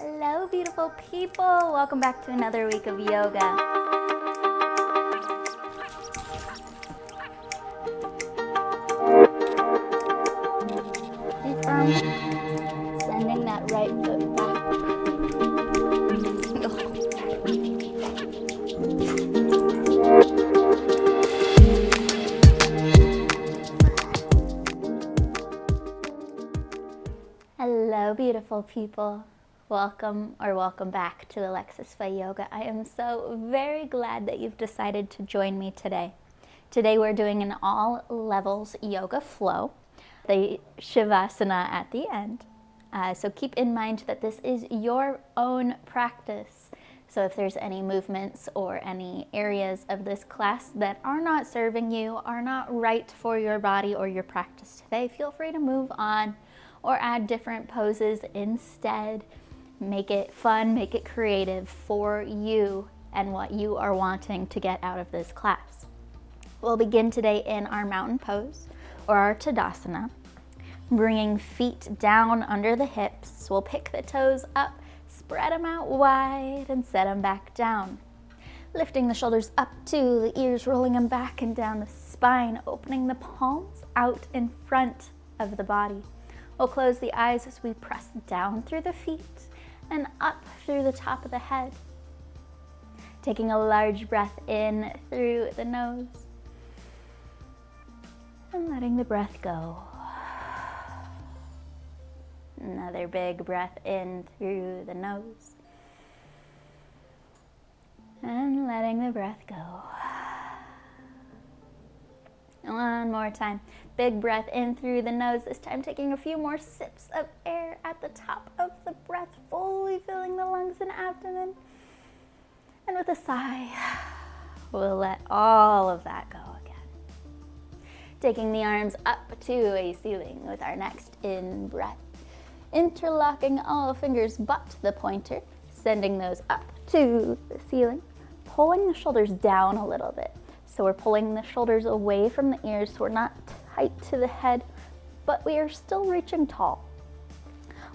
Hello, beautiful people. Welcome back to another week of yoga. Stay firm. Sending that right foot back. Hello, beautiful people. Welcome back to Alexis Fay Yoga. I am so very glad that you've decided to join me today. Today we're doing an all levels yoga flow, the Savasana at the end. So keep in mind that this is your own practice. So if there's any movements or any areas of this class that are not serving you, are not right for your body or your practice today, feel free to move on or add different poses instead. Make it fun, make it creative for you and what you are wanting to get out of this class. We'll begin today in our mountain pose or our Tadasana, bringing feet down under the hips. We'll pick the toes up, spread them out wide and set them back down. Lifting the shoulders up to the ears, rolling them back and down the spine, opening the palms out in front of the body. We'll close the eyes as we press down through the feet and up through the top of the head. Taking a large breath in through the nose and letting the breath go. Another big breath in through the nose and letting the breath go. One more time. Big breath in through the nose, this time taking a few more sips of air at the top of the breath, fully filling the lungs and abdomen. And with a sigh, we'll let all of that go again. Taking the arms up to a ceiling with our next in breath. Interlocking all fingers but the pointer, sending those up to the ceiling, pulling the shoulders down a little bit. So we're pulling the shoulders away from the ears so we're not tight to the head, but we are still reaching tall.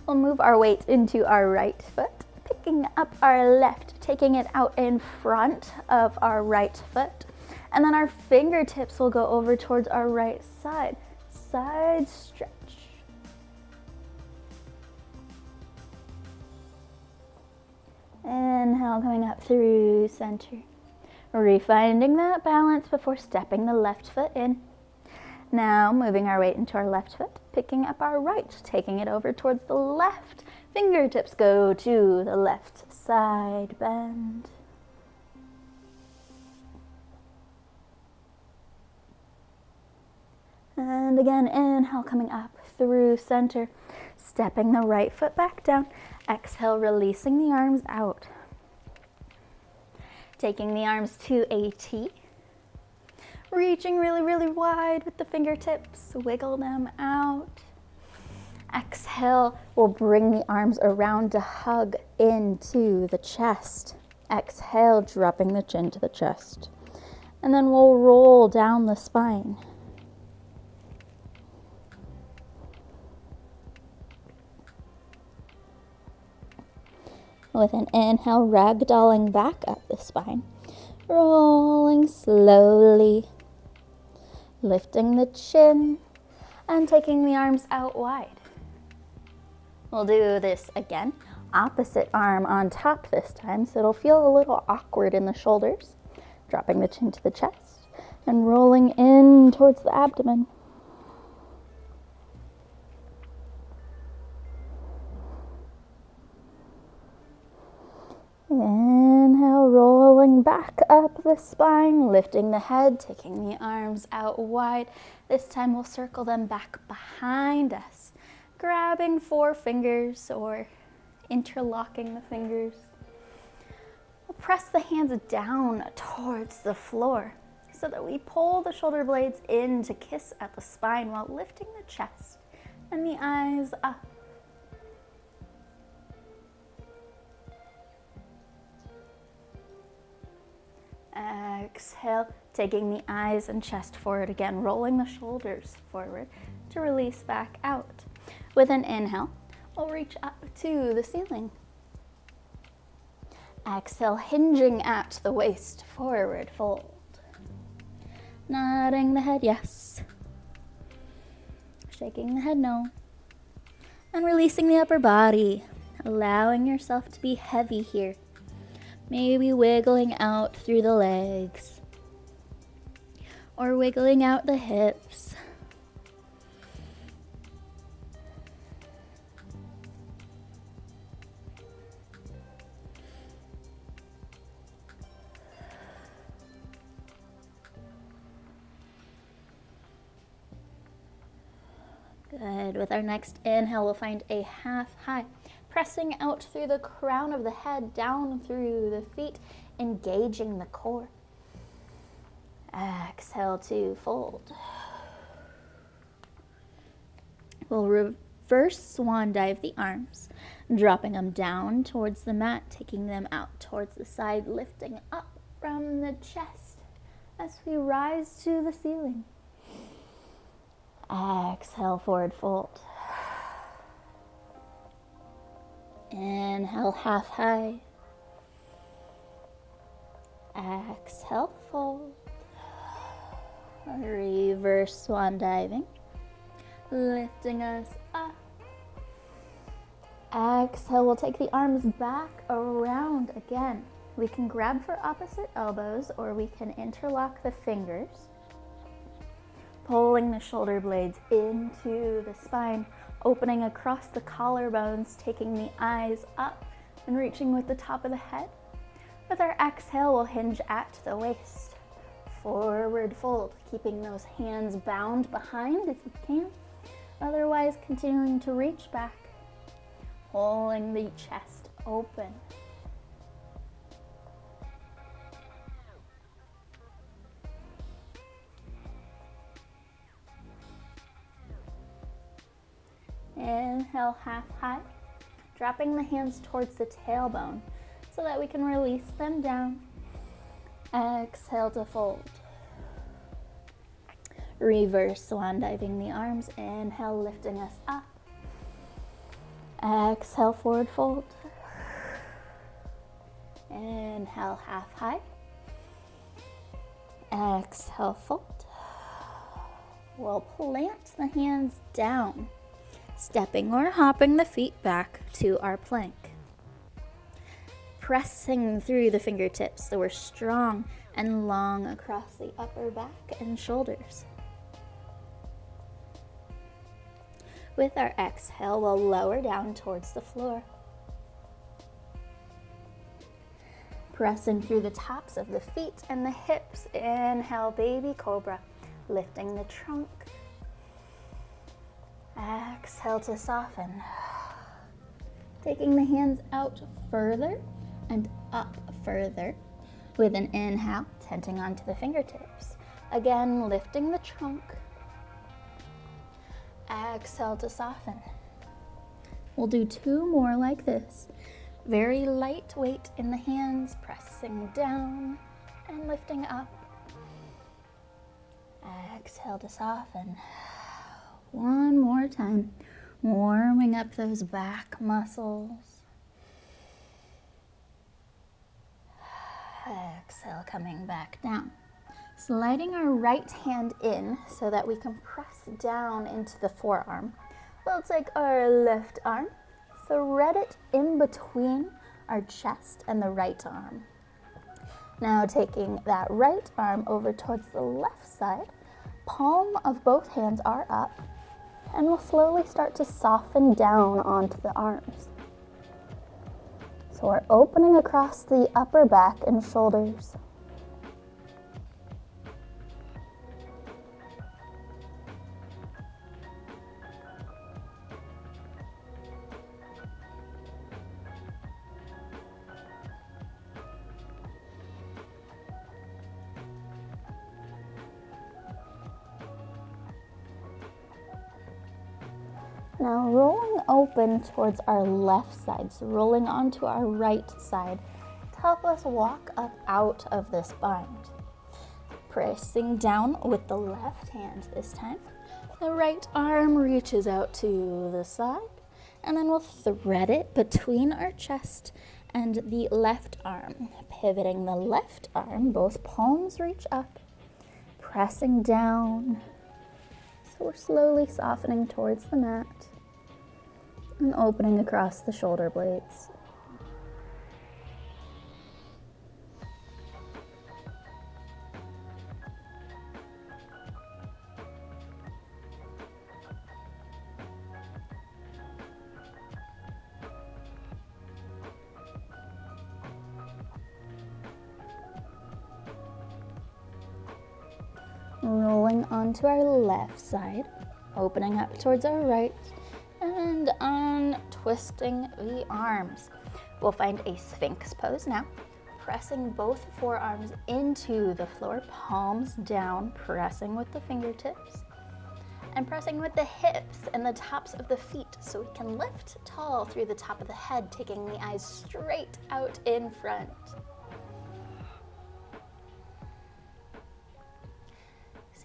We'll move our weight into our right foot, picking up our left, taking it out in front of our right foot, and then our fingertips will go over towards our right side. Side stretch. Inhale, coming up through center. Refinding that balance before stepping the left foot in. Now moving our weight into our left foot, picking up our right, taking it over towards the left. Fingertips go to the left side, bend. And again, inhale, coming up through center, stepping the right foot back down. Exhale, releasing the arms out. Taking the arms to a T. Reaching really, really wide with the fingertips. Wiggle them out. Exhale, we'll bring the arms around to hug into the chest. Exhale, dropping the chin to the chest. And then we'll roll down the spine. With an inhale, ragdolling back up the spine, rolling slowly, lifting the chin, and taking the arms out wide. We'll do this again, opposite arm on top this time, so it'll feel a little awkward in the shoulders, dropping the chin to the chest, and rolling in towards the abdomen. Inhale, rolling back up the spine, lifting the head, taking the arms out wide. This time we'll circle them back behind us, grabbing 4 fingers or interlocking the fingers. We'll press the hands down towards the floor so that we pull the shoulder blades in to kiss at the spine while lifting the chest and the eyes up. Exhale, taking the eyes and chest forward again, rolling the shoulders forward to release back out. With an inhale, we'll reach up to the ceiling. Exhale, hinging at the waist, forward fold. Nodding the head yes. Shaking the head no. And releasing the upper body, allowing yourself to be heavy here. Maybe wiggling out through the legs or wiggling out the hips. Good. With our next inhale, we'll find a half high, pressing out through the crown of the head, down through the feet, engaging the core. Exhale to fold. We'll reverse swan dive the arms, dropping them down towards the mat, taking them out towards the side, lifting up from the chest as we rise to the ceiling. Exhale, forward fold. Inhale, half high. Exhale, fold. Reverse swan diving, lifting us up. Exhale, we'll take the arms back around again. We can grab for opposite elbows or we can interlock the fingers, pulling the shoulder blades into the spine, opening across the collarbones, taking the eyes up and reaching with the top of the head. With our exhale, we'll hinge at the waist. Forward fold, keeping those hands bound behind if you can. Otherwise, continuing to reach back, pulling the chest open. Inhale, half high, dropping the hands towards the tailbone so that we can release them down. Exhale to fold. Reverse swan diving the arms. Inhale, lifting us up. Exhale, forward fold. Inhale, half high. Exhale, fold. We'll plant the hands down, stepping or hopping the feet back to our plank. Pressing through the fingertips so we're strong and long across the upper back and shoulders. With our exhale, we'll lower down towards the floor. Pressing through the tops of the feet and the hips. Inhale, baby cobra, lifting the trunk. Exhale to soften. Taking the hands out further and up further with an inhale, tenting onto the fingertips. Again, lifting the trunk. Exhale to soften. We'll do 2 more like this. Very light weight in the hands, pressing down and lifting up. Exhale to soften. 1 more time, warming up those back muscles. Exhale, coming back down. Sliding our right hand in so that we can press down into the forearm. We'll take our left arm, thread it in between our chest and the right arm. Now taking that right arm over towards the left side, palm of both hands are up, and we'll slowly start to soften down onto the arms. So we're opening across the upper back and shoulders. Now rolling open towards our left side, so rolling onto our right side to help us walk up out of this bind. Pressing down with the left hand this time. The right arm reaches out to the side, and then we'll thread it between our chest and the left arm. Pivoting the left arm, both palms reach up, pressing down. So we're slowly softening towards the mat and opening across the shoulder blades. Rolling onto our left side, opening up towards our right, and untwisting the arms. We'll find a Sphinx pose now, pressing both forearms into the floor, palms down, pressing with the fingertips, and pressing with the hips and the tops of the feet so we can lift tall through the top of the head, taking the eyes straight out in front.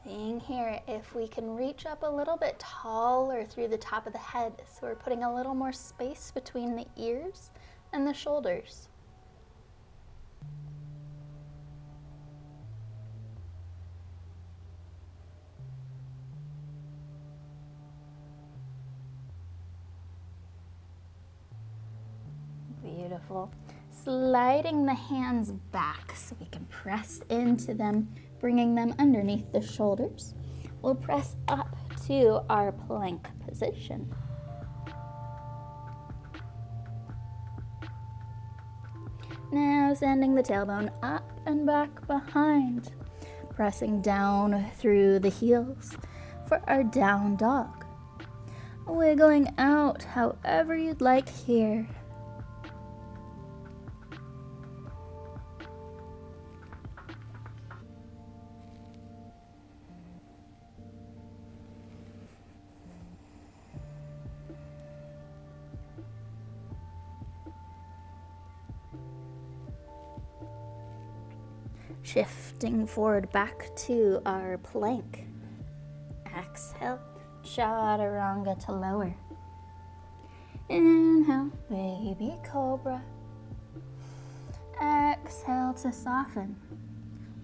Seeing here if we can reach up a little bit taller through the top of the head, so we're putting a little more space between the ears and the shoulders. Beautiful. Sliding the hands back so we can press into them, bringing them underneath the shoulders. We'll press up to our plank position. Now sending the tailbone up and back behind, pressing down through the heels for our down dog. Wiggling out however you'd like here. Shifting forward back to our plank. Exhale, chaturanga to lower. Inhale, baby cobra. Exhale to soften.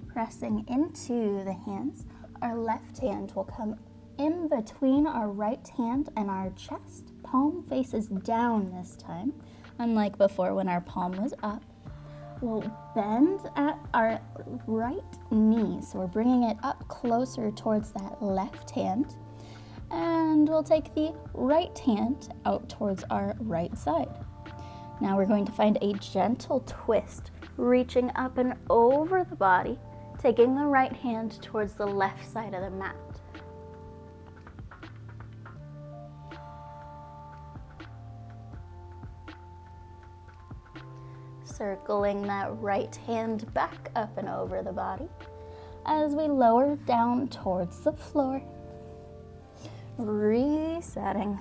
Pressing into the hands, our left hand will come in between our right hand and our chest. Palm faces down this time, unlike before when our palm was up. We'll bend at our right knee, so we're bringing it up closer towards that left hand. And we'll take the right hand out towards our right side. Now we're going to find a gentle twist, reaching up and over the body, taking the right hand towards the left side of the mat. Circling that right hand back up and over the body as we lower down towards the floor. Resetting.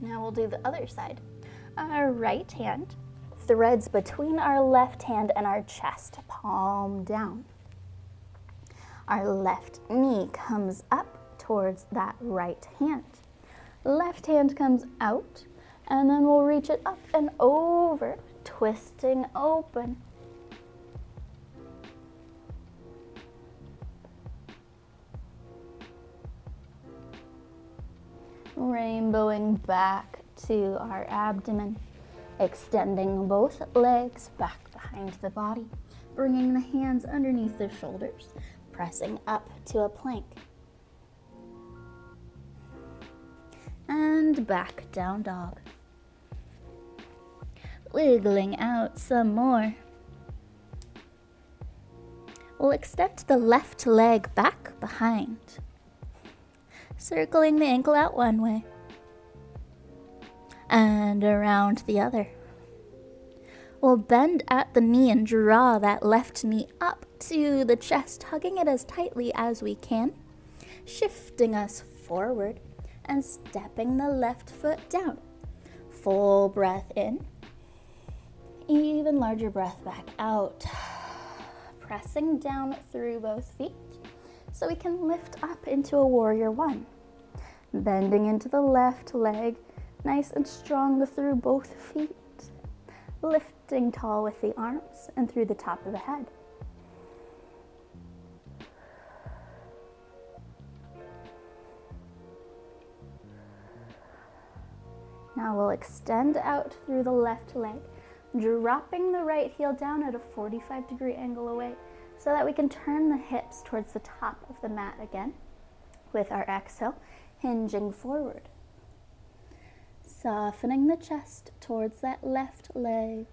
Now we'll do the other side. Our right hand threads between our left hand and our chest, palm down. Our left knee comes up towards that right hand. Left hand comes out, and then we'll reach it up and over, twisting open. Rainbowing back to our abdomen, extending both legs back behind the body, bringing the hands underneath the shoulders, pressing up to a plank. And back down dog. Wiggling out some more. We'll extend the left leg back behind, circling the ankle out one way and around the other. We'll bend at the knee and draw that left knee up to the chest, hugging it as tightly as we can, shifting us forward and stepping the left foot down. Full breath in. Even larger breath back out. Pressing down through both feet so we can lift up into a warrior one. Bending into the left leg, nice and strong through both feet. lifting tall with the arms and through the top of the head. Now we'll extend out through the left leg, dropping the right heel down at a 45-degree angle away so that we can turn the hips towards the top of the mat again with our exhale, hinging forward. Softening the chest towards that left leg.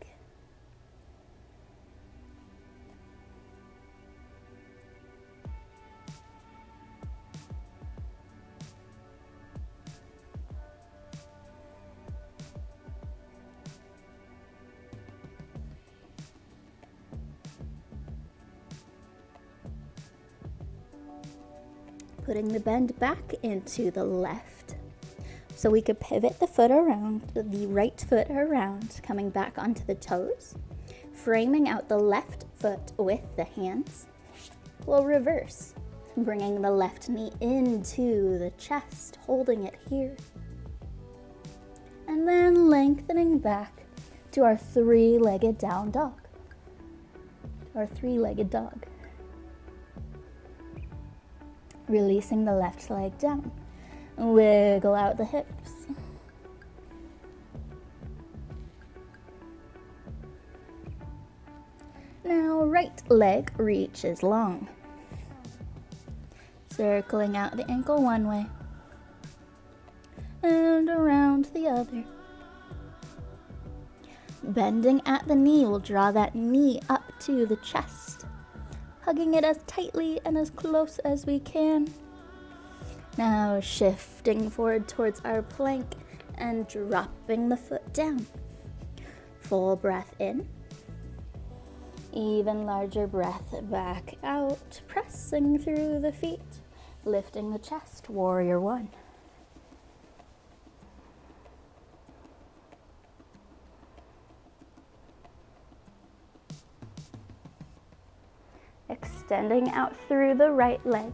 Putting the bend back into the left. So we could pivot the foot around, the right foot around, coming back onto the toes, framing out the left foot with the hands. We'll reverse, bringing the left knee into the chest, holding it here. And then lengthening back to our three-legged down dog. Our three-legged dog. Releasing the left leg down. Wiggle out the hips. Now right leg reaches long. Circling out the ankle one way and around the other. Bending at the knee, we'll draw that knee up to the chest, hugging it as tightly and as close as we can. Now shifting forward towards our plank and dropping the foot down. Full breath in. Even larger breath back out, pressing through the feet, lifting the chest, warrior one. Extending out through the right leg,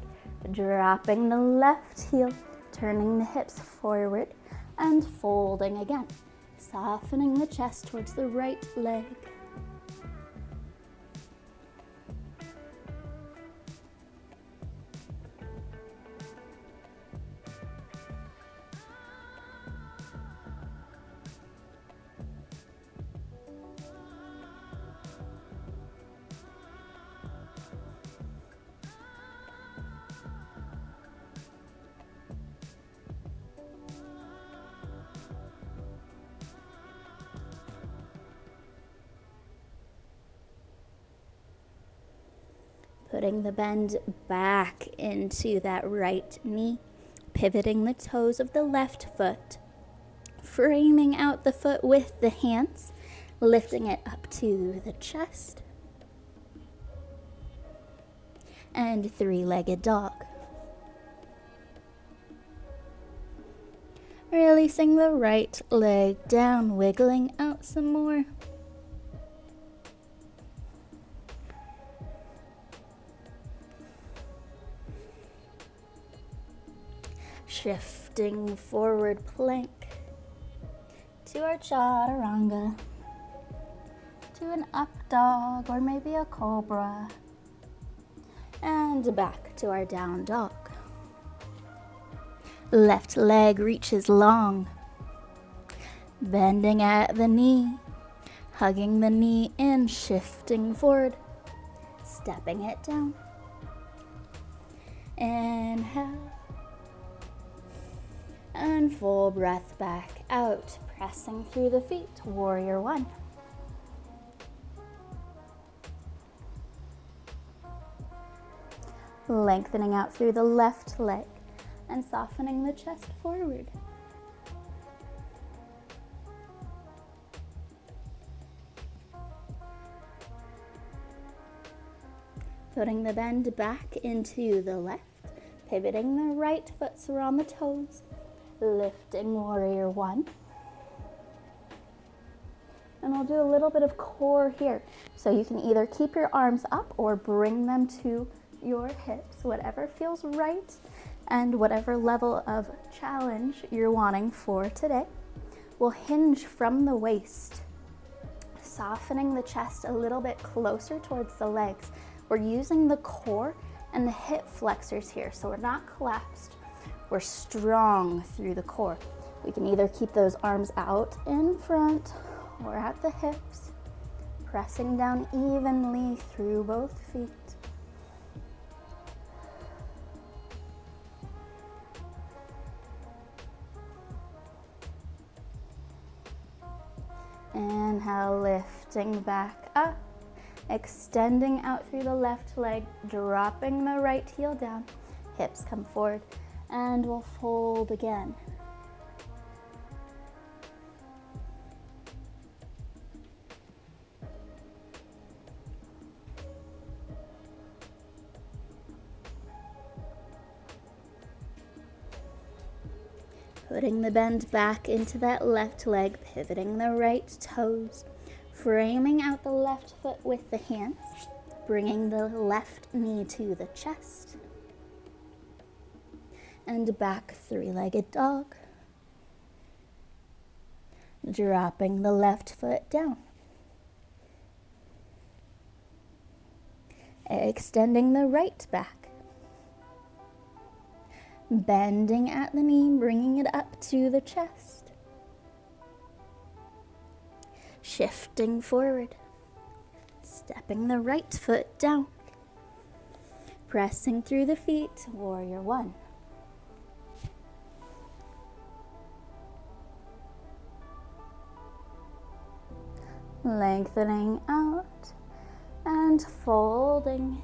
dropping the left heel, turning the hips forward and folding again, softening the chest towards the right leg. Putting the bend back into that right knee, pivoting the toes of the left foot, framing out the foot with the hands, lifting it up to the chest, and three-legged dog. Releasing the right leg down, wiggling out some more. Shifting forward plank to our chaturanga, to an up dog or maybe a cobra, and back to our down dog. Left leg reaches long, bending at the knee, hugging the knee in, shifting forward, stepping it down. Inhale. And full breath back out, pressing through the feet, warrior one. Lengthening out through the left leg and softening the chest forward. Putting the bend back into the left, pivoting the right foot around the toes. Lifting warrior one. And we'll do a little bit of core here. So you can either keep your arms up or bring them to your hips, whatever feels right and whatever level of challenge you're wanting for today. We'll hinge from the waist. softening the chest a little bit closer towards the legs. We're using the core and the hip flexors here, so we're not collapsed. We're strong through the core. We can either keep those arms out in front or at the hips, pressing down evenly through both feet. Inhale, lifting back up, extending out through the left leg, dropping the right heel down, hips come forward, and we'll fold again. Putting the bend back into that left leg, pivoting the right toes, framing out the left foot with the hands, bringing the left knee to the chest, and back three-legged dog, dropping the left foot down, extending the right back, bending at the knee, bringing it up to the chest. Shifting forward, stepping the right foot down, pressing through the feet, warrior one. Lengthening out and folding.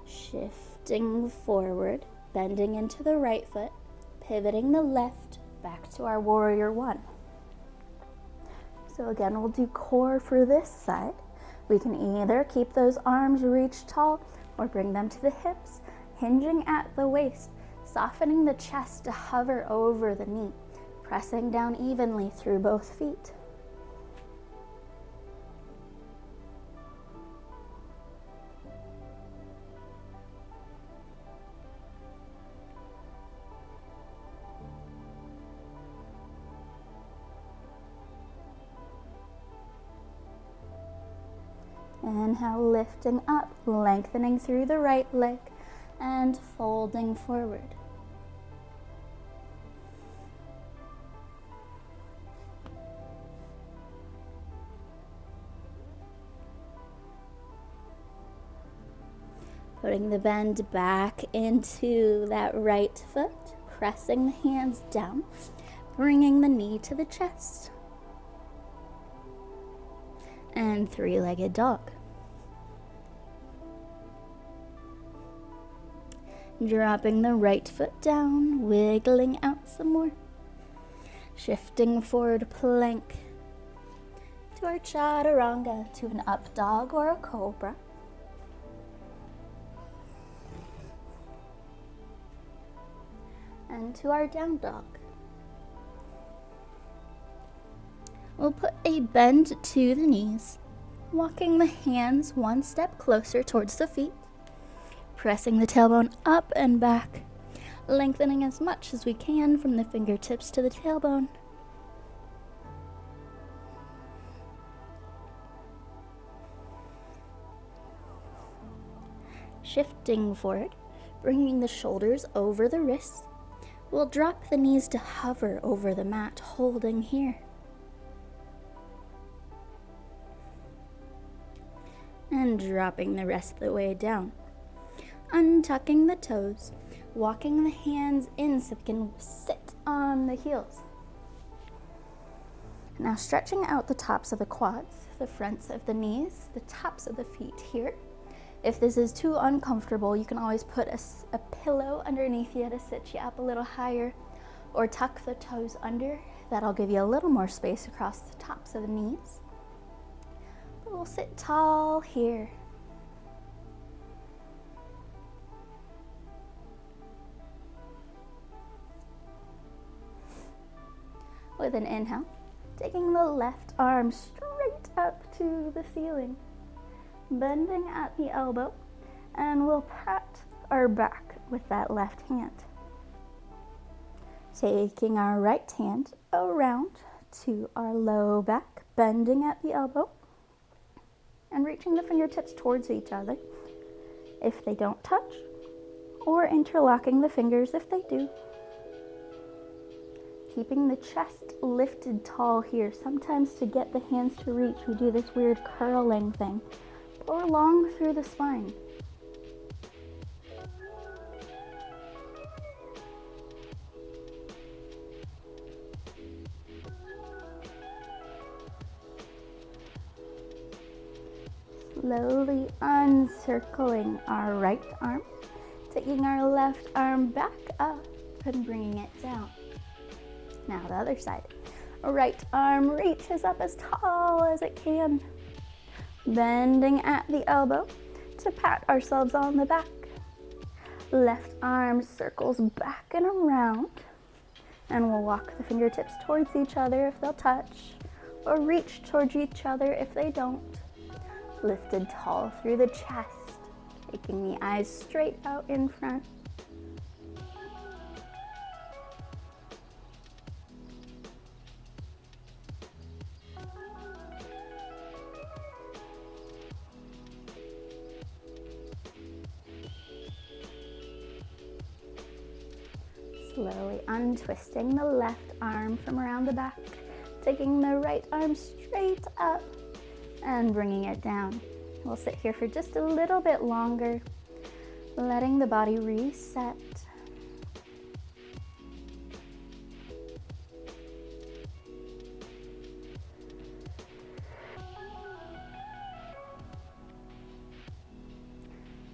Shifting forward, bending into the right foot, pivoting the left back to our warrior one. So again, we'll do core for this side. We can either keep those arms reach tall or bring them to the hips, hinging at the waist, softening the chest to hover over the knee, pressing down evenly through both feet. Inhale, lifting up, lengthening through the right leg, and folding forward. Putting the bend back into that right foot, pressing the hands down, bringing the knee to the chest. And three-legged dog. Dropping the right foot down, wiggling out some more. Shifting forward, plank to our chaturanga, to an up dog or a cobra. And to our down dog. We'll put a bend to the knees, walking the hands one step closer towards the feet, pressing the tailbone up and back, lengthening as much as we can from the fingertips to the tailbone. Shifting forward, bringing the shoulders over the wrists. We'll drop the knees to hover over the mat, holding here. And dropping the rest of the way down. Untucking the toes, walking the hands in so we can sit on the heels. Now stretching out the tops of the quads, the fronts of the knees, the tops of the feet here. If this is too uncomfortable, you can always put a pillow underneath you to sit you up a little higher, or tuck the toes under. That'll give you a little more space across the tops of the knees. But we'll sit tall here. With an inhale, taking the left arm straight up to the ceiling. bending at the elbow, and we'll pat our back with that left hand. Taking our right hand around to our low back, bending at the elbow, and reaching the fingertips towards each other if they don't touch, or interlocking the fingers if they do. Keeping the chest lifted tall here. Sometimes to get the hands to reach, we do this weird curling thing, or long through the spine. Slowly uncircling our right arm, taking our left arm back up and bringing it down. Now the other side. Right arm reaches up as tall as it can, bending at the elbow to pat ourselves on the back. Left arm circles back and around, and we'll walk the fingertips towards each other if they'll touch, or reach towards each other if they don't. Lifted tall through the chest, taking the eyes straight out in front. Slowly untwisting the left arm from around the back, taking the right arm straight up and bringing it down. We'll sit here for just a little bit longer, letting the body reset.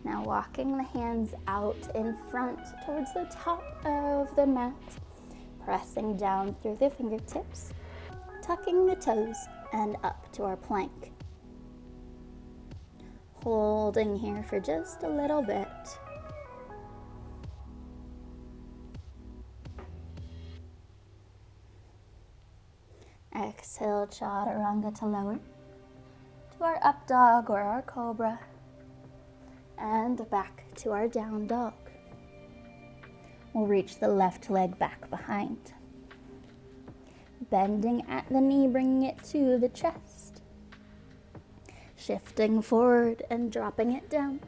Now walking the hands out in front towards the top of the mat, pressing down through the fingertips, tucking the toes and up to our plank. Holding here for just a little bit. Exhale, chaturanga to lower, to our up dog or our cobra, and back to our down dog. We'll reach the left leg back behind. Bending at the knee, bringing it to the chest. Shifting forward and dropping it down.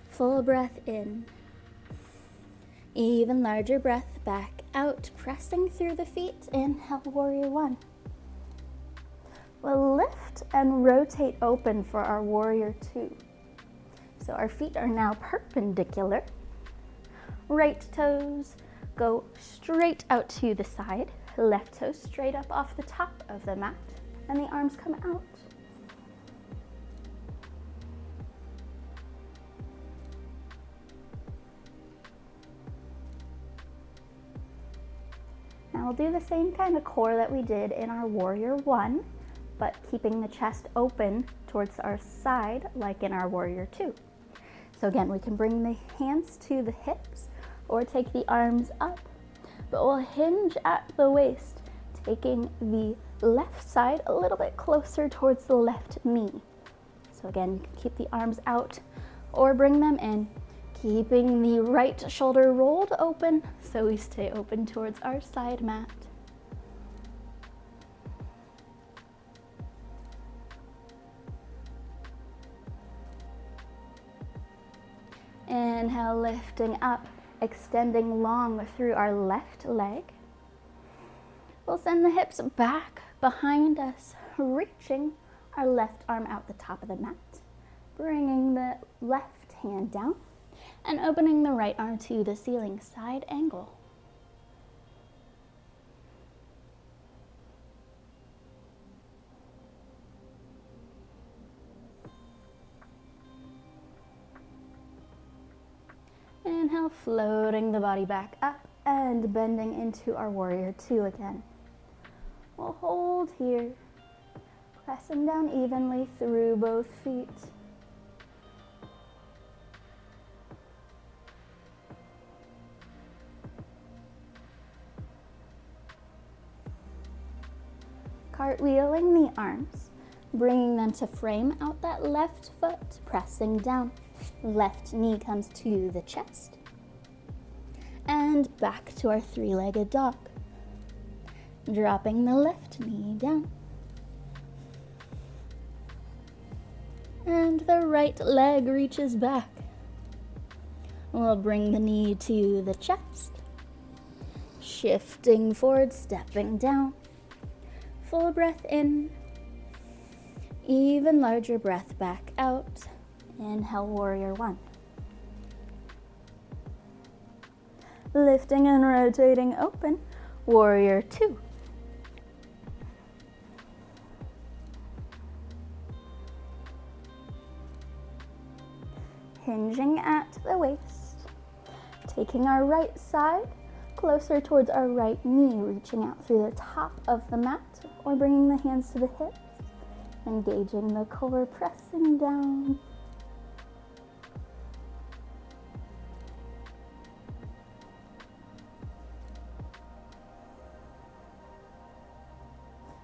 Full breath in. Even larger breath back out, pressing through the feet. Inhale, warrior one. We'll lift and rotate open for our warrior two. So our feet are now perpendicular. Right toes go straight out to the side. Left toe straight up off the top of the mat, and the arms come out. Now we'll do the same kind of core that we did in our warrior one, but keeping the chest open towards our side like in our warrior two. So again, we can bring the hands to the hips or take the arms up, but we'll hinge at the waist, taking the left side a little bit closer towards the left knee. So again, you can keep the arms out or bring them in, keeping the right shoulder rolled open so we stay open towards our side mat. Inhale, lifting up, extending long through our left leg. We'll send the hips back behind us, reaching our left arm out the top of the mat, bringing the left hand down and opening the right arm to the ceiling, side angle. Inhale, floating the body back up and bending into our warrior two again. We'll hold here, pressing down evenly through both feet. Cartwheeling the arms, bringing them to frame out that left foot, pressing down. Left knee comes to the chest. And back to our three-legged dog. Dropping the left knee down. And the right leg reaches back. We'll bring the knee to the chest. Shifting forward, stepping down. Full breath in. Even larger breath back out. Inhale, warrior one. Lifting and rotating open, warrior two. Hinging at the waist. Taking our right side closer towards our right knee, reaching out through the top of the mat or bringing the hands to the hips, engaging the core, pressing down.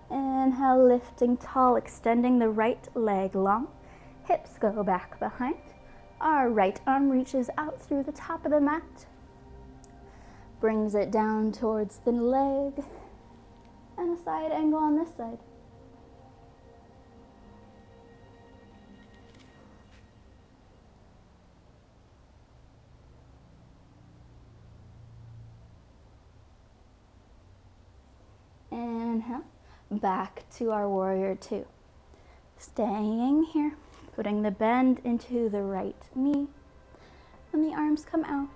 Inhale, lifting tall, extending the right leg long. Hips go back behind. Our right arm reaches out through the top of the mat. Brings it down towards the leg. And a side angle on this side. Inhale. Back to our warrior two. Staying here, putting the bend into the right knee, and the arms come out.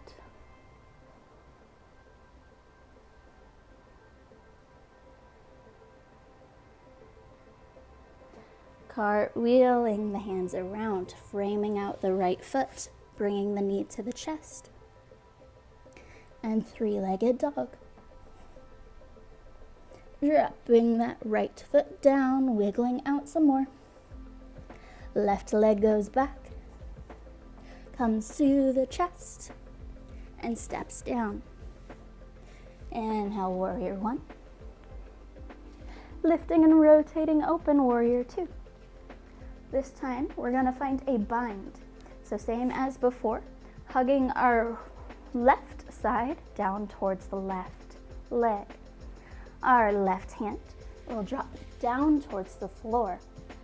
Cartwheeling the hands around, framing out the right foot, bringing the knee to the chest, and three-legged dog. Dropping that right foot down, wiggling out some more. Left leg goes back, comes to the chest, and steps down. Inhale, warrior one. Lifting and rotating open, warrior two. This time, we're gonna find a bind. So same as before, hugging our left side down towards the left leg. Our left hand will drop down towards the floor,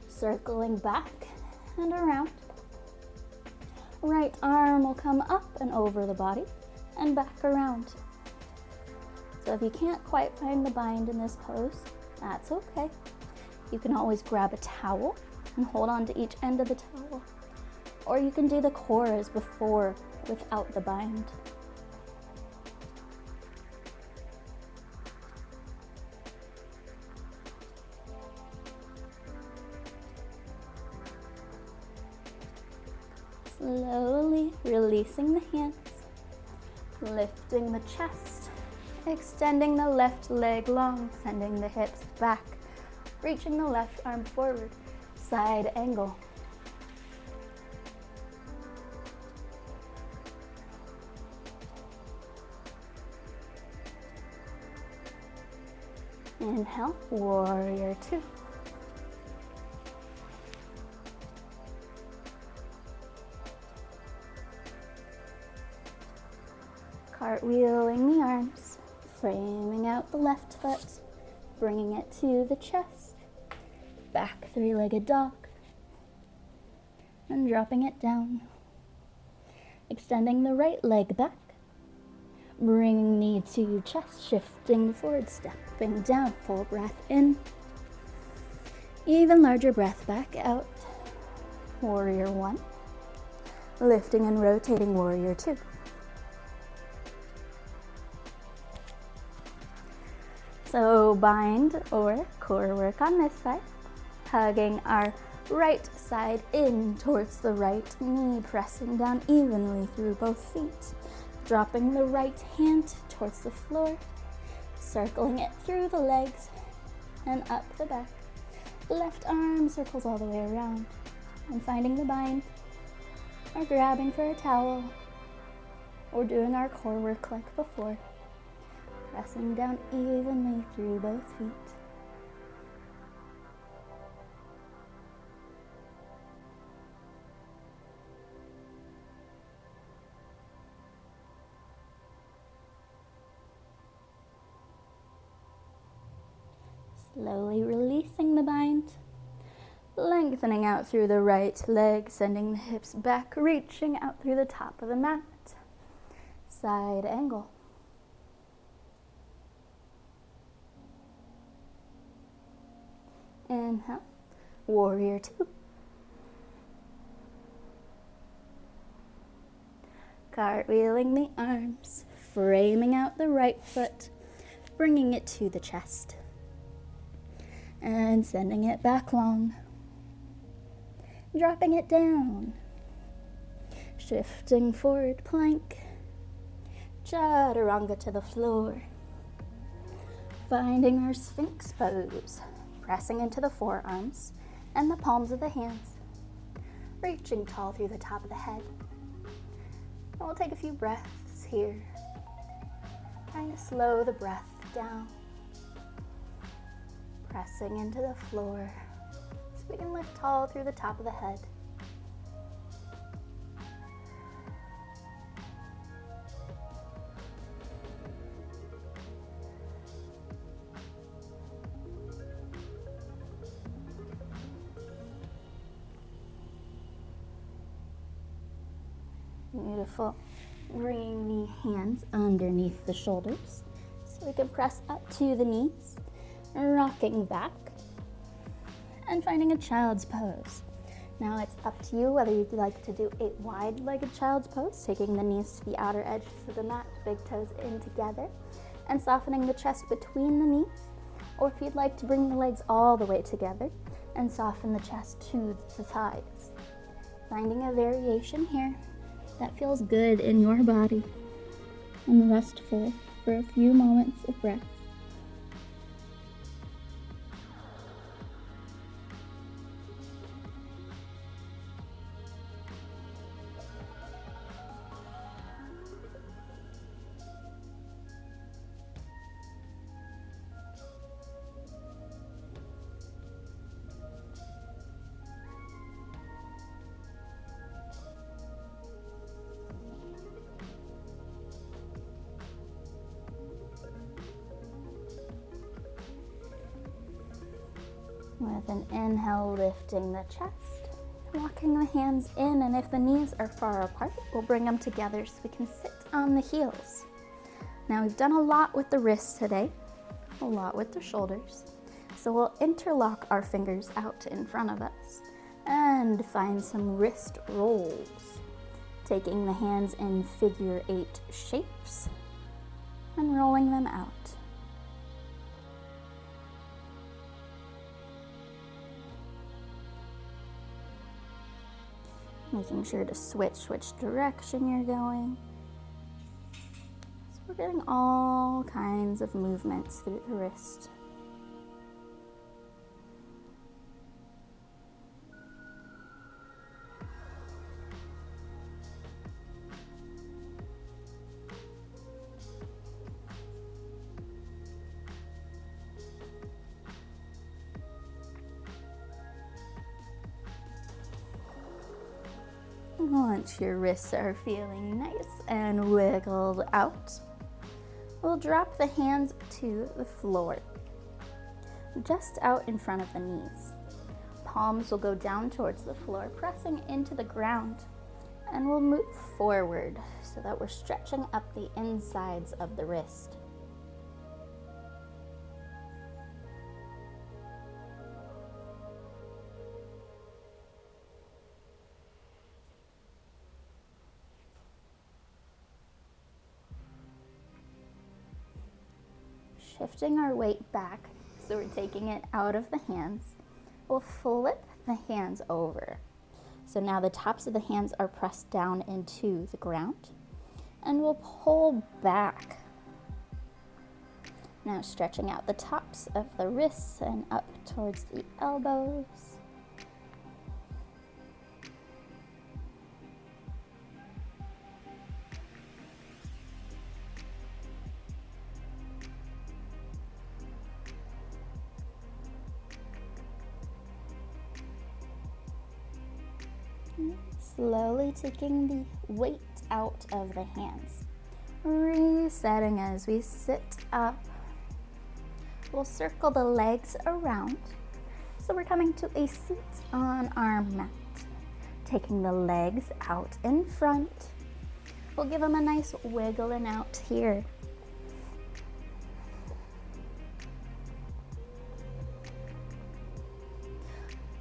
circling back and around. Right arm will come up and over the body and back around. So if you can't quite find the bind in this pose, that's okay. You can always grab a towel and hold on to each end of the towel. Or you can do the core as before without the bind. Slowly releasing the hands, lifting the chest, extending the left leg long, sending the hips back, reaching the left arm forward, side angle. Inhale, warrior two. Cartwheeling the arms, framing out the left foot, bringing it to the chest, back three-legged dog, and dropping it down. Extending the right leg back, bringing knee to chest, shifting forward, stepping down, full breath in, even larger breath back out, warrior one, lifting and rotating warrior two. So bind or core work on this side, hugging our right side in towards the right knee, pressing down evenly through both feet, dropping the right hand towards the floor, circling it through the legs and up the back. Left arm circles all the way around, and finding the bind, or grabbing for a towel, or doing our core work like before. Pressing down evenly through both feet. Slowly releasing the bind. Lengthening out through the right leg, sending the hips back, reaching out through the top of the mat. Side angle. Inhale, warrior two. Cartwheeling the arms, framing out the right foot, bringing it to the chest. And sending it back long. Dropping it down. Shifting forward plank. Chaturanga to the floor. Finding our Sphinx pose. Pressing into the forearms and the palms of the hands. Reaching tall through the top of the head. And we'll take a few breaths here. Trying to slow the breath down. Pressing into the floor so we can lift tall through the top of the head. Beautiful. Bringing the hands underneath the shoulders so we can press up to the knees, rocking back, and finding a child's pose. Now it's up to you whether you'd like to do a wide-legged child's pose, taking the knees to the outer edges of the mat, big toes in together, and softening the chest between the knees, or if you'd like to bring the legs all the way together and soften the chest to the thighs. Finding a variation here that feels good in your body and restful for a few moments of breath. With an inhale, lifting the chest, walking the hands in, and if the knees are far apart, we'll bring them together so we can sit on the heels. Now we've done a lot with the wrists today, a lot with the shoulders, so we'll interlock our fingers out in front of us and find some wrist rolls, taking the hands in figure 8 shapes and rolling them out. Making sure to switch which direction you're going. So we're getting all kinds of movements through the wrist. Once your wrists are feeling nice and wiggled out, we'll drop the hands to the floor, just out in front of the knees. Palms will go down towards the floor, pressing into the ground, and we'll move forward so that we're stretching up the insides of the wrist. Shifting our weight back, so we're taking it out of the hands. We'll flip the hands over. So now the tops of the hands are pressed down into the ground, and we'll pull back. Now stretching out the tops of the wrists and up towards the elbows. Slowly taking the weight out of the hands. Resetting as we sit up. We'll circle the legs around. So we're coming to a seat on our mat. Taking the legs out in front. We'll give them a nice wiggling out here.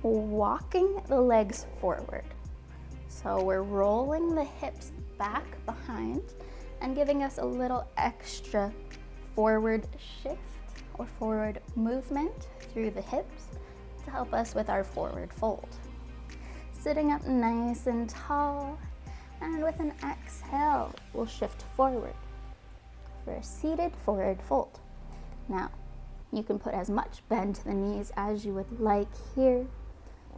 Walking the legs forward. So we're rolling the hips back behind and giving us a little extra forward shift or forward movement through the hips to help us with our forward fold. Sitting up nice and tall, and with an exhale, we'll shift forward for a seated forward fold. Now, you can put as much bend to the knees as you would like here.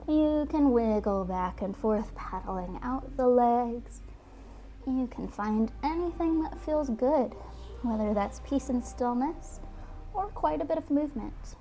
You can wiggle back and forth, paddling out the legs. You can find anything that feels good, whether that's peace and stillness or quite a bit of movement.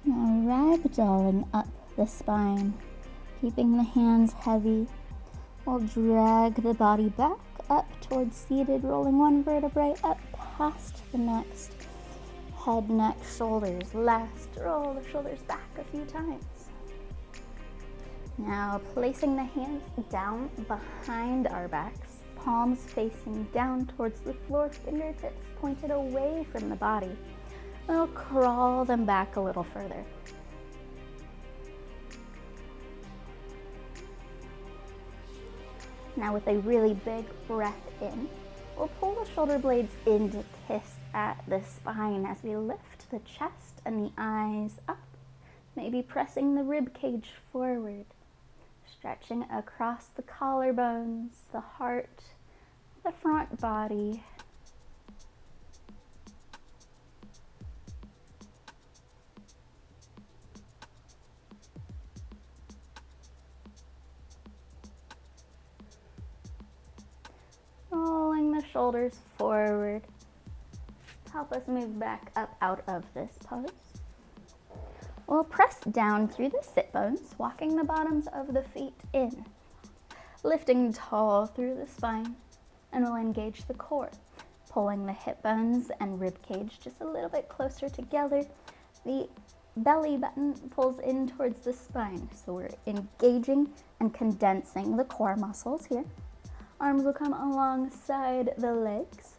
Now ragdolling up the spine, keeping the hands heavy. We'll drag the body back up towards seated, rolling one vertebrae up past the next. Head, neck, shoulders last. Roll the shoulders back a few times. Now placing the hands down behind our backs, palms facing down towards the floor, fingertips pointed away from the body. We'll crawl them back a little further. Now with a really big breath in, we'll pull the shoulder blades in to kiss at the spine as we lift the chest and the eyes up, maybe pressing the rib cage forward, stretching across the collarbones, the heart, the front body. Rolling the shoulders forward. Help us move back up out of this pose. We'll press down through the sit bones, walking the bottoms of the feet in. Lifting tall through the spine, and we'll engage the core. Pulling the hip bones and rib cage just a little bit closer together. The belly button pulls in towards the spine, so we're engaging and condensing the core muscles here. Arms will come alongside the legs,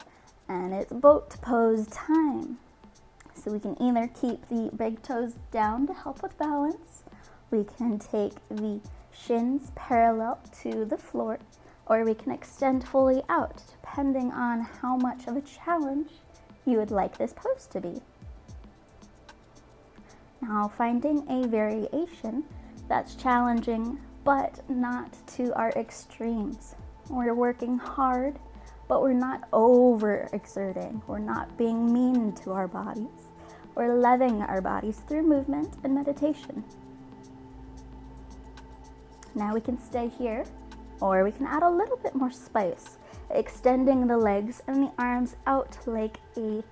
and it's boat pose time. So we can either keep the big toes down to help with balance, we can take the shins parallel to the floor, or we can extend fully out, depending on how much of a challenge you would like this pose to be. Now finding a variation that's challenging, but not to our extremes. We're working hard, but we're not overexerting. We're not being mean to our bodies. We're loving our bodies through movement and meditation. Now we can stay here, or we can add a little bit more spice, extending the legs and the arms out like a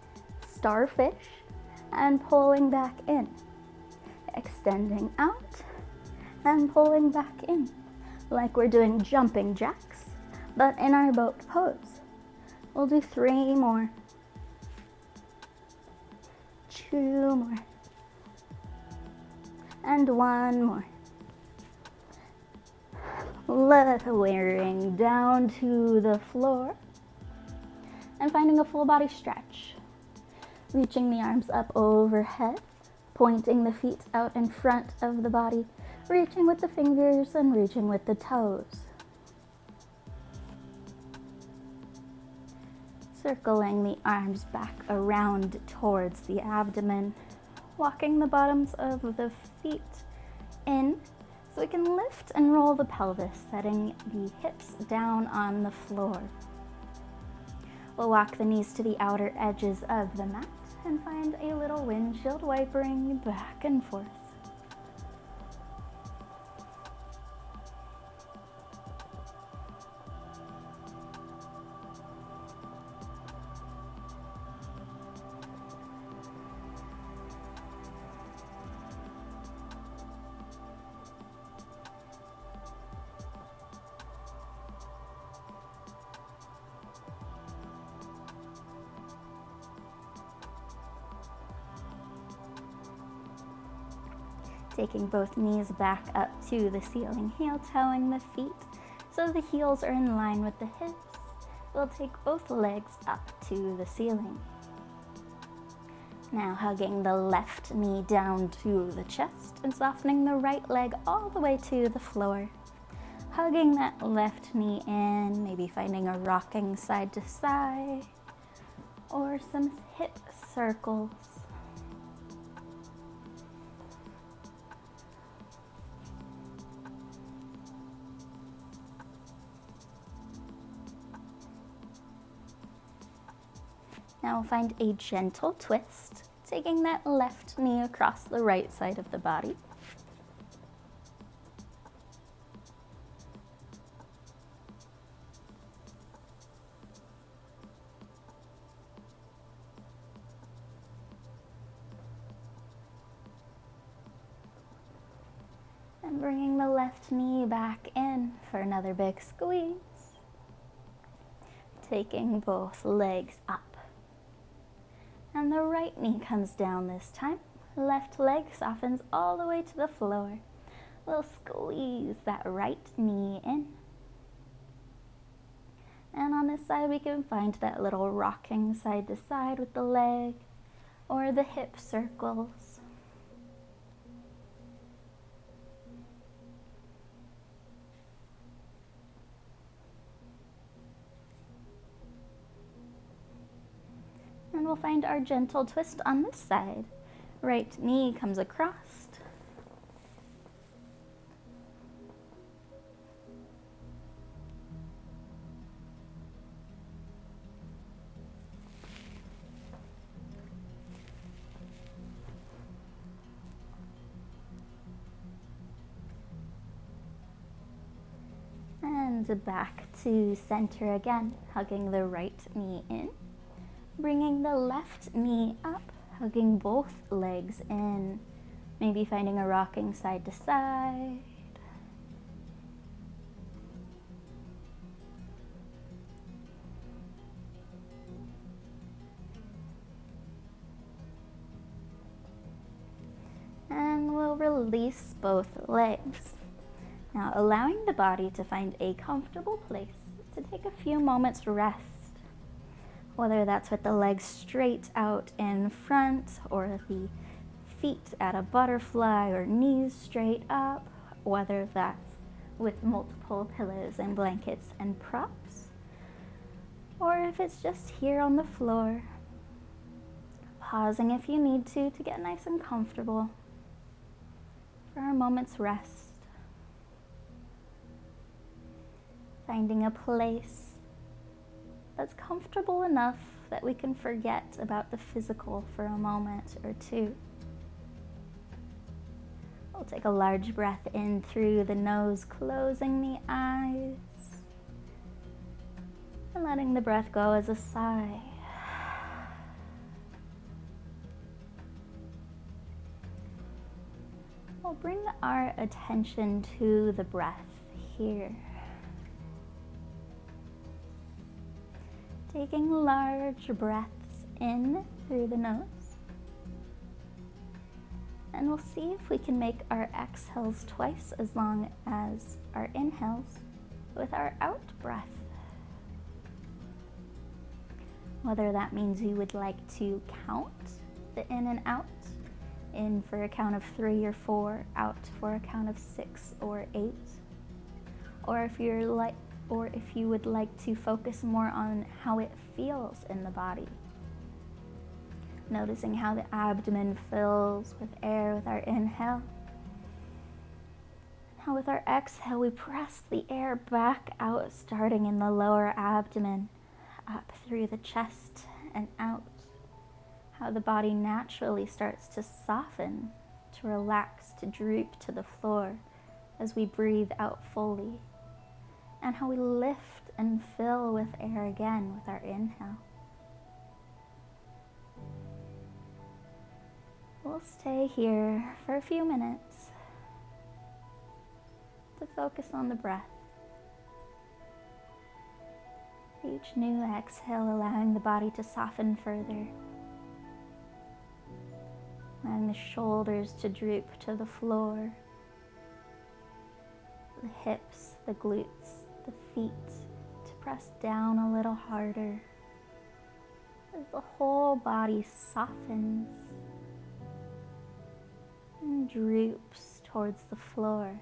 starfish and pulling back in. Extending out and pulling back in, like we're doing jumping jacks, but in our boat pose. We'll do 3 more. 2 more. And 1 more. Lowering down to the floor. And finding a full body stretch. Reaching the arms up overhead. Pointing the feet out in front of the body. Reaching with the fingers and reaching with the toes. Circling the arms back around towards the abdomen, walking the bottoms of the feet in So we can lift and roll the pelvis, setting the hips down on the floor. We'll walk the knees to the outer edges of the mat and find a little windshield wipering back and forth. Taking both knees back up to the ceiling, heel-toeing the feet so the heels are in line with the hips. We'll take both legs up to the ceiling. Now hugging the left knee down to the chest and softening the right leg all the way to the floor. Hugging that left knee in, maybe finding a rocking side to side or some hip circles. Now find a gentle twist, taking that left knee across the right side of the body. And bringing the left knee back in for another big squeeze. Taking both legs up. And the right knee comes down this time. Left leg softens all the way to the floor. We'll squeeze that right knee in. And on this side we can find that little rocking side to side with the leg or the hip circles. And we'll find our gentle twist on this side. Right knee comes across. And back to center again, hugging the right knee in. Bringing the left knee up, hugging both legs in, maybe finding a rocking side to side. And we'll release both legs. Now allowing the body to find a comfortable place to take a few moments rest. Whether that's with the legs straight out in front or the feet at a butterfly or knees straight up, whether that's with multiple pillows and blankets and props, or if it's just here on the floor, pausing if you need to get nice and comfortable for a moment's rest. Finding a place that's comfortable enough that we can forget about the physical for a moment or two. We'll take a large breath in through the nose, closing the eyes, and letting the breath go as a sigh. We'll bring our attention to the breath here. Taking large breaths in through the nose. And we'll see if we can make our exhales twice as long as our inhales with our out breath. Whether that means you would like to count the in and out, in for a count of 3 or 4, out for a count of 6 or 8, or if you would like to focus more on how it feels in the body. Noticing how the abdomen fills with air with our inhale, Now with our exhale, we press the air back out, starting in the lower abdomen, up through the chest and out. How the body naturally starts to soften, to relax, to droop to the floor as we breathe out fully. And how we lift and fill with air again with our inhale. We'll stay here for a few minutes to focus on the breath. Each new exhale allowing the body to soften further, allowing the shoulders to droop to the floor, the hips, the glutes, the feet to press down a little harder as the whole body softens and droops towards the floor.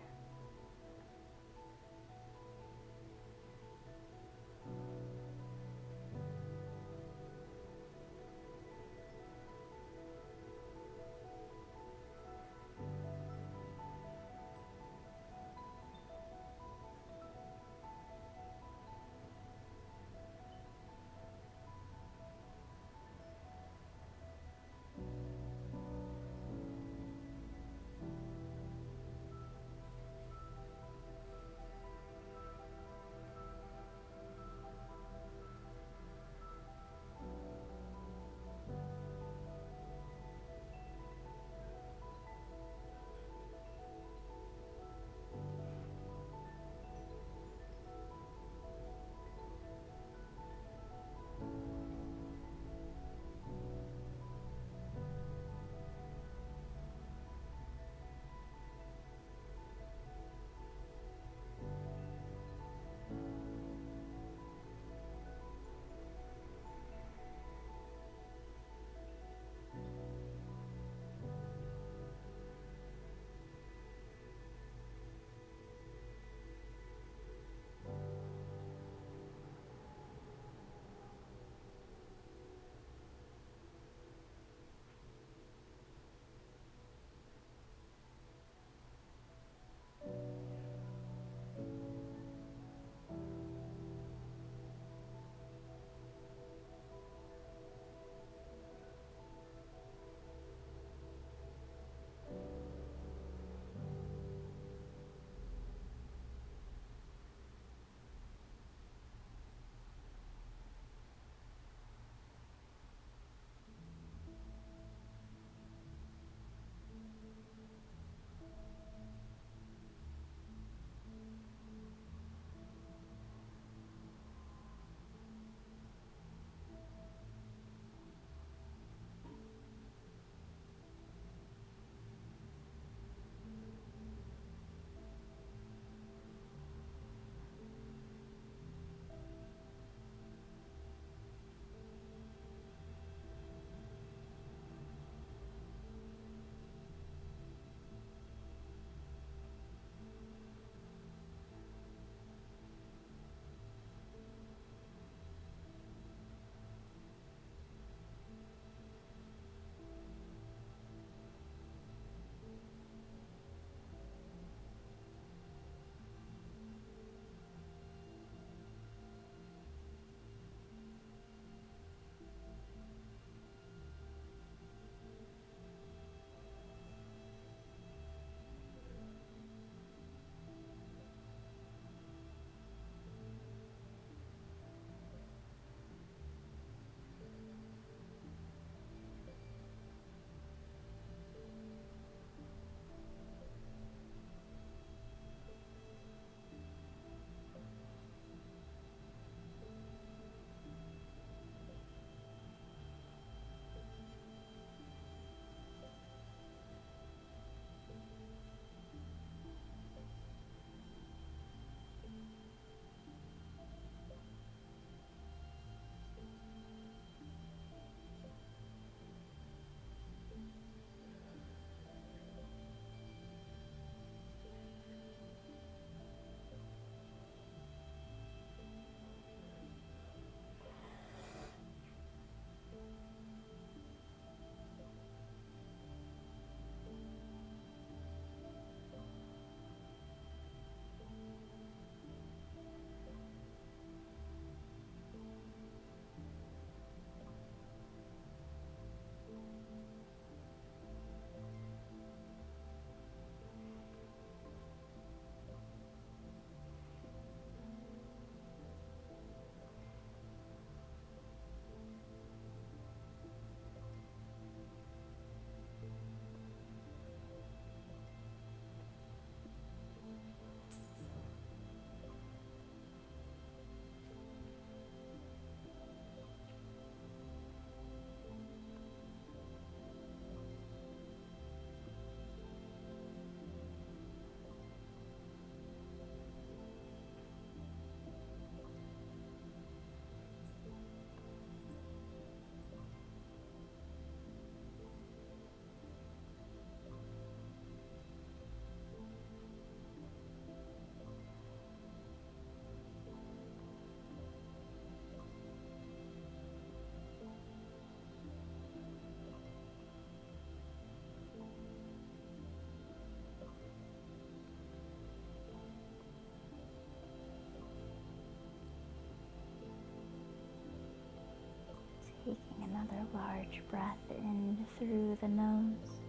Another large breath in through the nose.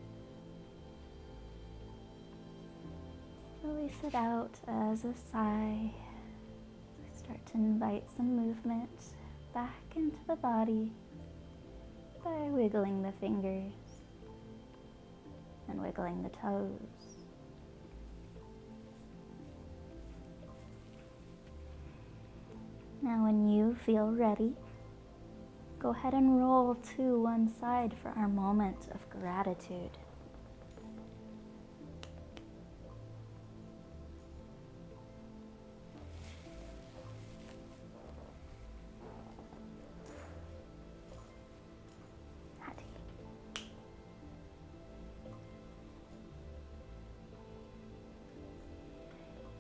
Release it out as a sigh. Start to invite some movement back into the body by wiggling the fingers and wiggling the toes. Now when you feel ready, go ahead and roll to one side for our moment of gratitude.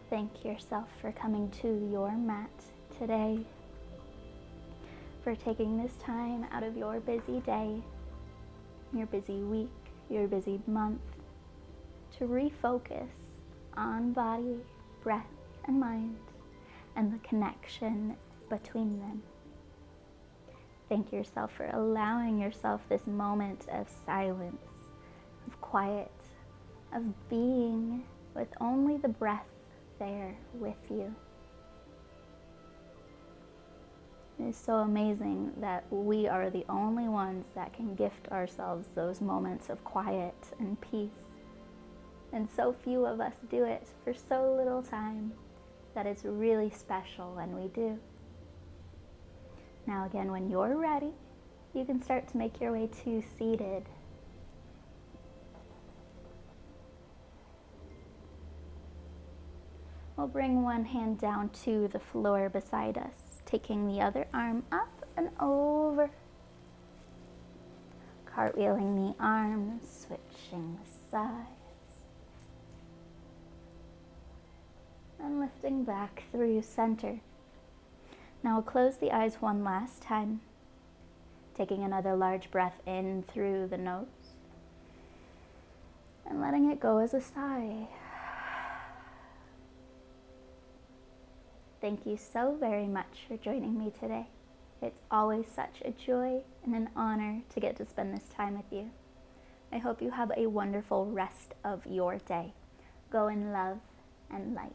Thank yourself for coming to your mat today, for taking this time out of your busy day, your busy week, your busy month, to refocus on body, breath, and mind, and the connection between them. Thank yourself for allowing yourself this moment of silence, of quiet, of being with only the breath there with you. It is so amazing that we are the only ones that can gift ourselves those moments of quiet and peace. And so few of us do it for so little time that it's really special when we do. Now again, when you're ready, you can start to make your way to seated. We'll bring one hand down to the floor beside us, taking the other arm up and over. Cartwheeling the arms, switching the sides. And lifting back through center. Now we'll close the eyes one last time, taking another large breath in through the nose and letting it go as a sigh. Thank you so very much for joining me today. It's always such a joy and an honor to get to spend this time with you. I hope you have a wonderful rest of your day. Go in love and light.